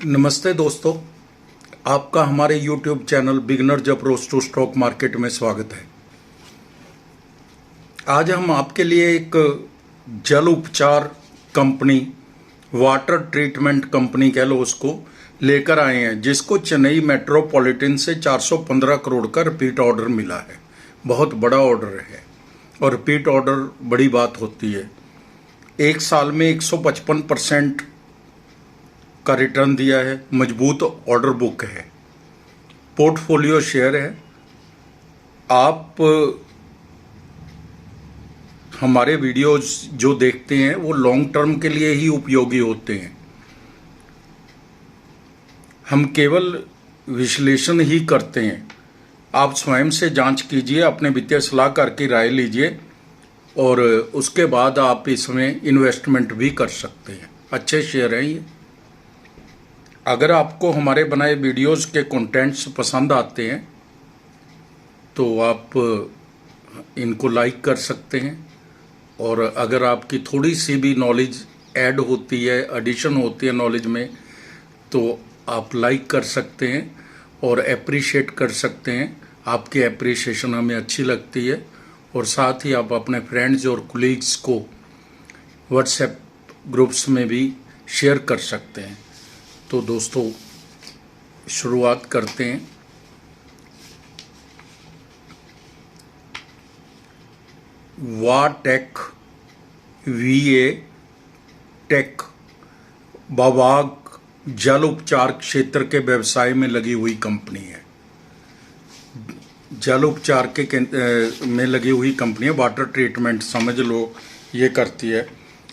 नमस्ते दोस्तों, आपका हमारे YouTube channel beginners approach to stock market में स्वागत है। आज हम आपके लिए एक जल उपचार कंपनी, वाटर ट्रीटमेंट कंपनी कह लो उसको, लेकर आए हैं, जिसको चेन्नई मेट्रोपॉलिटन से 415 करोड़ का रिपीट ऑर्डर मिला है। बहुत बड़ा ऑर्डर है और रिपीट ऑर्डर बड़ी बात होती है। एक साल में 155% का रिटर्न दिया है। मजबूत ऑर्डर बुक है, पोर्टफोलियो शेयर है। आप हमारे वीडियोस जो देखते हैं वो लॉन्ग टर्म के लिए ही उपयोगी होते हैं। हम केवल विश्लेषण ही करते हैं। आप स्वयं से जांच कीजिए, अपने वित्तीय सलाहकार की राय लीजिए और उसके बाद आप इसमें इन्वेस्टमेंट भी कर सकते हैं। अच्छे शेयर हैं ये। अगर आपको हमारे बनाए वीडियोस के कंटेंट्स पसंद आते हैं तो आप इनको लाइक कर सकते हैं, और अगर आपकी थोड़ी सी भी नॉलेज ऐड होती है, एडिशन होती है नॉलेज में, तो आप लाइक कर सकते हैं और अप्रिशिएट कर सकते हैं। आपकी अप्रिशिएशन हमें अच्छी लगती है। और साथ ही आप अपने फ्रेंड्स और कोलीग्स को व्हाट्सएप ग्रुप्स में भी शेयर कर सकते हैं। तो दोस्तों, शुरुआत करते हैं। वाटेक वीए टेक वावाग जल उपचार क्षेत्र के व्यवसाय में लगी हुई कंपनी है। जल उपचार के में लगी हुई कंपनी है। वाटर ट्रीटमेंट समझ लो ये करती है।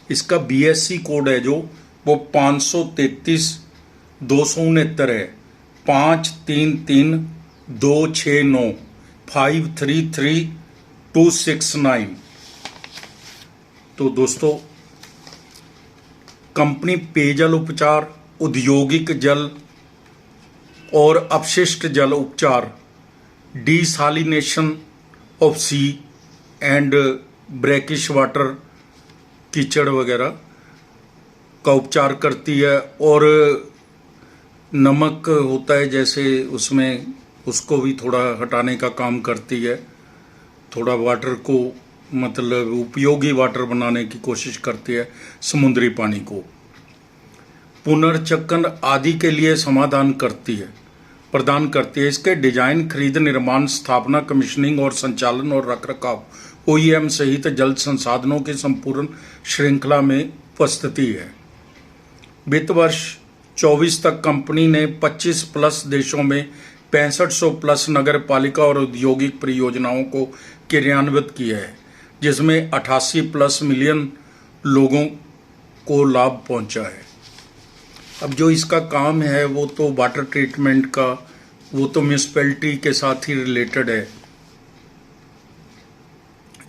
इसका बीएससी कोड है जो वो 533-269 है, 533269 533269। तो दोस्तों, कंपनी पेयजल उपचार, औद्योगिक जल और अपशिष्ट जल उपचार, desalination of sea and brackish water, कीचड़ वगैरह का उपचार करती है। और नमक होता है जैसे उसमें, उसको भी थोड़ा हटाने का काम करती है। थोड़ा वाटर को मतलब उपयोगी वाटर बनाने की कोशिश करती है। समुद्री पानी को पुनर्चक्रण आदि के लिए समाधान प्रदान करती है। इसके डिजाइन, खरीद, निर्माण, स्थापना, कमीशनिंग और संचालन और रखरखाव OEM सहित जल संसाधनों की संपूर्ण श्रृंखला में उपस्थिति है। वित्त वर्ष 24 तक कंपनी ने 25 प्लस देशों में 6500 प्लस नगर पालिका और औद्योगिक परियोजनाओं को क्रियान्वित किया है, जिसमें 88 प्लस मिलियन लोगों को लाभ पहुंचा है। अब जो इसका काम है वो तो वाटर ट्रीटमेंट का, वो तो म्यूनिसिपैलिटी के साथ ही रिलेटेड है।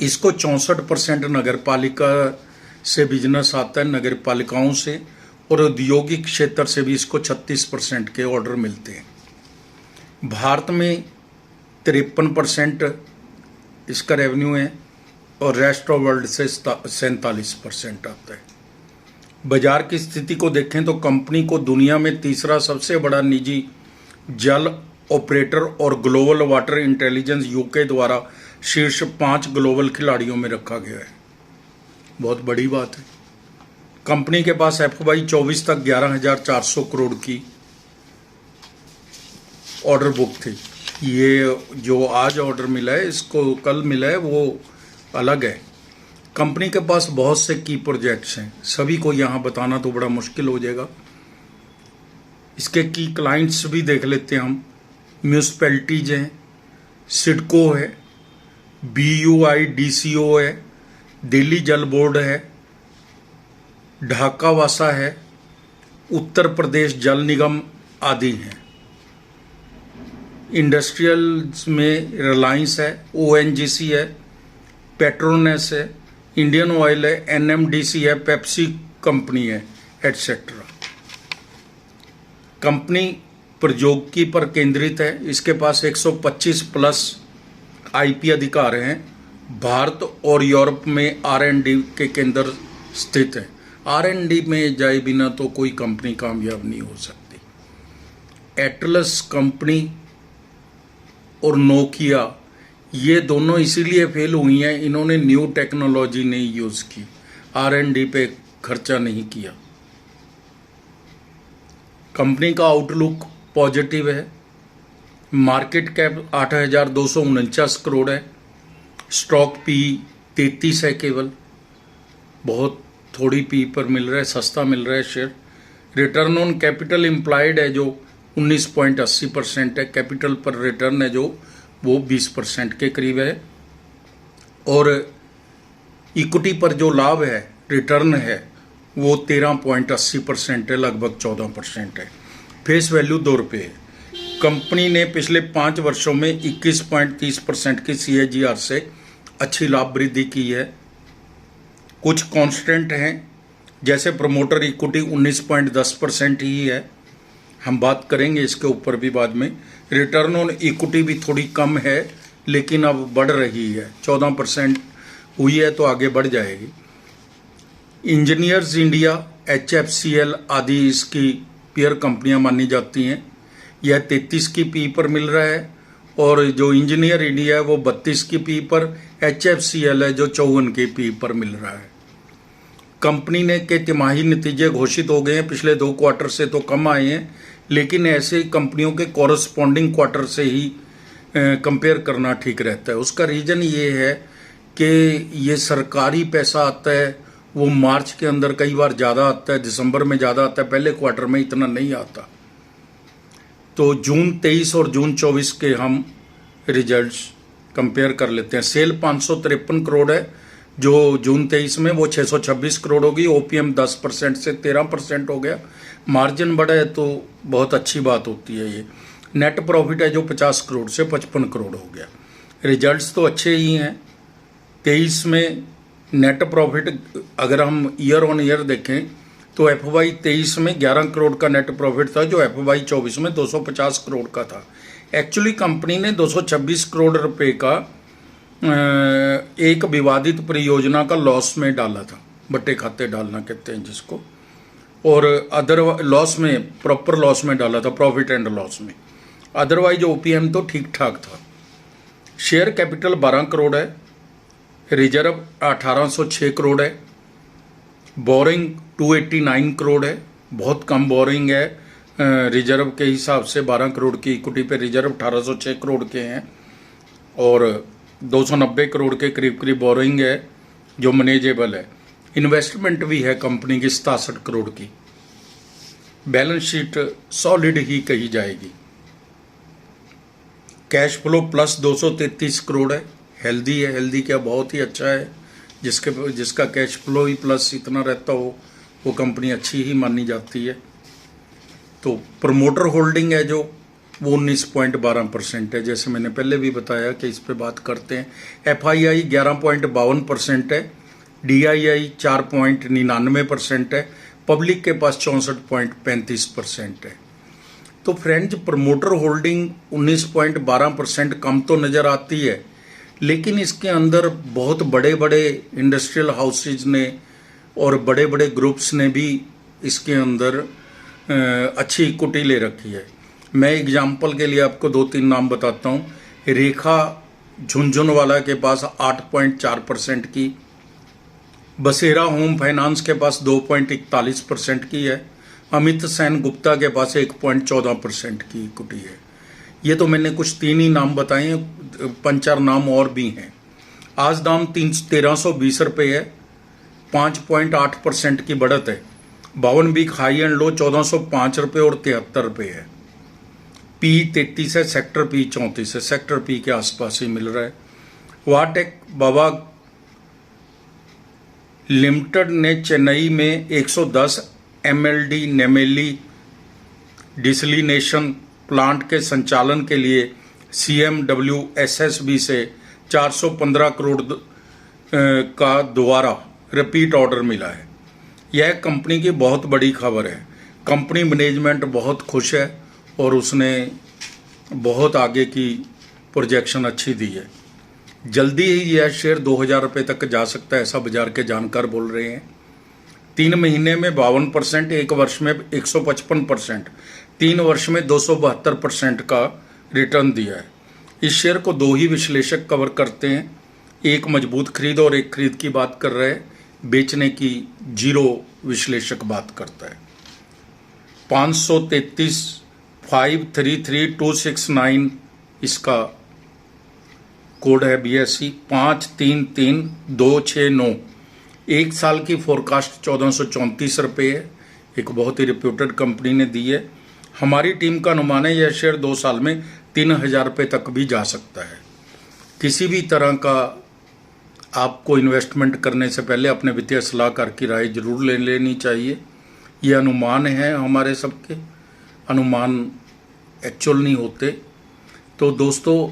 इसको 64% नगर पालिका से बिजनेस आता है, नगर पालिकाओं से, और औद्योगिक क्षेत्र से भी इसको 36% के ऑर्डर मिलते हैं। भारत में 53% इसका रेवेन्यू है और रेस्ट ऑफ वर्ल्ड से 47% आता है। बाजार की स्थिति को देखें तो कंपनी को दुनिया में तीसरा सबसे बड़ा निजी जल ऑपरेटर और ग्लोबल वाटर इंटेलिजेंस UK द्वारा शीर्ष 5 ग्लोबल खिलाड़ियों में रखा गया है। बहुत बड़ी बात है। कंपनी के पास FY 24 तक 11,400 करोड़ की ऑर्डर बुक थी। ये जो आज ऑर्डर मिला है, इसको कल मिला है, वो अलग है। कंपनी के पास बहुत से की प्रोजेक्ट्स हैं, सभी को यहाँ बताना तो बड़ा मुश्किल हो जाएगा। इसके की क्लाइंट्स भी देख लेते हैं हम। म्यूनिसिपैलिटीज हैं, सिडको है, BUIDCO है, दिल्ली जल बोर्ड है, ढाका वासा है, उत्तर प्रदेश जल निगम आदि हैं। इंडस्ट्रियल्स में रिलायंस है, ONGC है, पेट्रोनेस है, इंडियन ऑयल है, NMDC है, पेप्सी कंपनी है, एटसेट्रा। कंपनी प्रौद्योगिकी पर केंद्रित है। इसके पास 125 प्लस IP अधिकार हैं। भारत और यूरोप में R&D के केंद्र स्थित है। R&D में जाए बिना तो कोई कंपनी कामयाब नहीं हो सकती। एटलस कंपनी और नोकिया, ये दोनों इसीलिए फेल हुई हैं, इन्होंने न्यू टेक्नोलॉजी नहीं यूज़ की, R&D पे खर्चा नहीं किया। कंपनी का आउटलुक पॉजिटिव है। मार्केट कैप 8,249 करोड़ है। स्टॉक पी 33 है केवल, बहुत थोड़ी पी पर मिल रहा है, सस्ता मिल रहा है share. Return on capital employed है जो 19.80% है। कैपिटल पर रिटर्न है जो वो 20% के करीब है। और इक्विटी पर जो लाभ है, रिटर्न है, वो 13.80% है, लगभग 14% है। फेस वैल्यू 2 रुपये है। कंपनी ने पिछले 5 वर्षों में 21.30% की CAGR से अच्छी लाभ वृद्धि की है। कुछ कांस्टेंट हैं, जैसे प्रमोटर इक्विटी 19.10% ही है, हम बात करेंगे इसके ऊपर भी बाद में। रिटर्न ऑन इक्विटी भी थोड़ी कम है, लेकिन अब बढ़ रही है, 14% हुई है तो आगे बढ़ जाएगी। इंजीनियर्स इंडिया, HFCL आदि इसकी पीयर कंपनियां मानी जाती हैं। यह 33 की पी पर मिल रहा है, और जो इंजीनियर इंडिया है वो 32 की पी पर, HFCL है जो 54 की पी पर मिल रहा है। कंपनी ने के तिमाही नतीजे घोषित हो गए हैं, पिछले 2 क्वार्टर से तो कम आए हैं, लेकिन ऐसे कंपनियों के कॉरस्पॉन्डिंग क्वार्टर से ही कंपेयर करना ठीक रहता है। उसका रीज़न ये है कि ये सरकारी पैसा आता है, वो मार्च के अंदर कई बार ज़्यादा आता है, दिसंबर में ज़्यादा आता है, पहले क्वार्टर में इतना नहीं आता। तो जून 23 और जून 24 के हम रिजल्ट्स कंपेयर कर लेते हैं। सेल 553 करोड़ है जो जून 23 में, वो 626 करोड़ होगी। OPM 10% से 13% हो गया। मार्जिन बढ़ा है तो बहुत अच्छी बात होती है ये। नेट प्रॉफिट है जो 50 करोड़ से 55 करोड़ हो गया। रिजल्ट्स तो अच्छे ही हैं। 23 में नेट प्रॉफिट अगर हम ईयर ऑन ईयर देखें तो FY 23 में 11 करोड़ का नेट प्रॉफिट था, जो FY 24 में 250 करोड़ का था। एक्चुअली कंपनी ने 226 करोड़ रुपए का एक विवादित परियोजना का लॉस में डाला था, बट्टे खाते डालना कहते हैं जिसको, और अदर लॉस में, प्रॉपर लॉस में डाला था, प्रॉफिट एंड लॉस में। अदरवाइज OPM तो ठीक ठाक था। शेयर कैपिटल 12 करोड़ है। रिजर्व 1806 करोड़ है। बोरिंग 289 करोड़ है, बहुत कम बोरिंग है रिजर्व के हिसाब से। 12 करोड़ की इक्विटी पे रिजर्व 1806 करोड़ के हैं, और 290 करोड़ के करीब करीब बोरिंग है जो मैनेजेबल है। इन्वेस्टमेंट भी है कंपनी की 67 करोड़ की। बैलेंस शीट सॉलिड ही कही जाएगी। कैश फ्लो प्लस 233 करोड़ है, हेल्दी है। हेल्दी क्या, बहुत ही अच्छा है। जिसका कैश फ्लो ही प्लस इतना रहता हो वो कंपनी अच्छी ही मानी जाती है। तो प्रमोटर होल्डिंग है जो वो 19.12% है, जैसे मैंने पहले भी बताया कि इस पे बात करते हैं। FII 11.52% है। DII 4.99% है। पब्लिक के पास 64.35% है। तो फ्रेंड्स, प्रमोटर होल्डिंग 19.12% कम तो नज़र आती है, लेकिन इसके अंदर बहुत बड़े बड़े इंडस्ट्रियल हाउसेज ने और बड़े बड़े ग्रुप्स ने भी इसके अंदर अच्छी इक्विटी ले रखी है। मैं एग्जांपल के लिए आपको 2-3 नाम बताता हूँ। रेखा झुनझुनवाला के पास 8.4% की, बसेरा होम फाइनेंस के पास 2.41% की है, अमित सेन गुप्ता के पास 1.14% की इक्विटी है। ये तो मैंने कुछ 3 ही नाम बताए हैं, 5-4 नाम और भी हैं। आज दाम 1320 रुपये है, 5.8% की बढ़त है। 52 वीक हाई एंड लो 1405 रुपये और 73 रुपये है। P 33 है, सेक्टर P 34 है, सेक्टर P के आसपास ही मिल रहा है। वाटेक बाबा लिमिटेड ने चेन्नई में 110 MLD नेमेली डिसलिनेशन प्लांट के संचालन के लिए CMWSSB से 415 करोड़ का दोबारा रिपीट ऑर्डर मिला है। यह कंपनी की बहुत बड़ी खबर है। कंपनी मैनेजमेंट बहुत खुश है और उसने बहुत आगे की प्रोजेक्शन अच्छी दी है। जल्दी ही यह शेयर 2000 रुपये तक जा सकता है, ऐसा बाजार के जानकार बोल रहे हैं। 3 महीने में 52%, 1 वर्ष में 155%। 3 वर्ष में 272% का रिटर्न दिया है। इस शेयर को 2 ही विश्लेषक कवर करते हैं, एक मजबूत खरीद और एक खरीद की बात कर रहे हैं, बेचने की 0 विश्लेषक बात करता है। 533 533269 इसका कोड है BSE 533269। 1 साल की फोरकास्ट 1434 रुपये है, एक बहुत ही रिप्यूटेड कंपनी ने दी है। हमारी टीम का अनुमान है यह शेयर 2 साल में 3000 रुपये तक भी जा सकता है। किसी भी तरह का आपको इन्वेस्टमेंट करने से पहले अपने वित्तीय सलाहकार की राय जरूर ले लेनी चाहिए। ये अनुमान है, हमारे सबके अनुमान एक्चुअल नहीं होते। तो दोस्तों,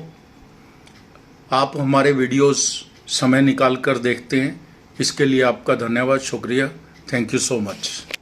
आप हमारे वीडियोस समय निकाल कर देखते हैं, इसके लिए आपका धन्यवाद, शुक्रिया। Thank you so much.